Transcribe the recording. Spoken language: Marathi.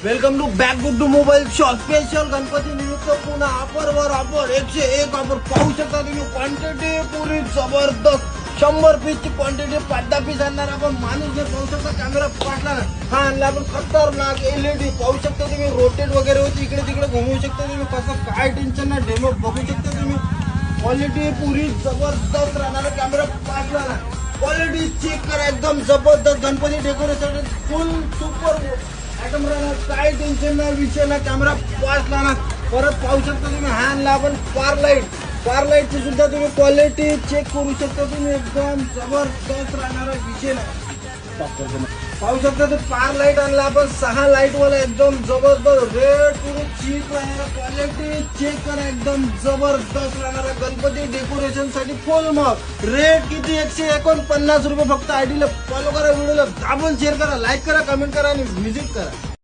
Welcome to back good to mobile shop. Special Ganpati निमित्त पुन्हा ऑफरवर ऑफर 101 ऑफर पाहू शकता तुम्ही. क्वांटिटी पुरी जबरदस्त. 100 पीसची क्वांटिटी 5-10 पीस आणणार आपण. माणूस जर पाहू शकता कॅमेरा पाठला हा आणला आपण. खतरनाक LED पाहू शकता तुम्ही. रोटेट वगैरे होती इकडे तिकडे घुमवू शकता तुम्ही. कसं काय टेन्शन नाही. डेमो बघू शकता तुम्ही. क्वालिटी पुरी जबरदस्त राहणार. कॅमेरा पाठला ना. क्वालिटी चेक करा एकदम जबरदस्त. गणपती डेकोरेशन फुल सुपर आयटम राहणार. काय टेन्शन नाही विषय ना. कॅमेरा पाचला ना. परत पाहू शकता तुम्ही. हा आणला आपण फार लाईटची सुद्धा तुम्ही क्वालिटी चेक करू शकता तुम्ही. एकदम जबरदस्त राहणार विषय नाही. पाहू शकता ते फार लाईट आणला आपण. 6 लाईट वाला एकदम जबरदस्त. रेट पुरी चीप राहणार. क्वालिटी चेक करा एकदम जबरदस्त राहणार. गणपती डेकोरेशन साठी फुल मग रेट किती 149 रुपये फक्त. आयडीला फॉलो करा, व्हिडिओला दाबून शेअर करा, लाईक करा, कमेंट करा आणि व्हिजिट करा.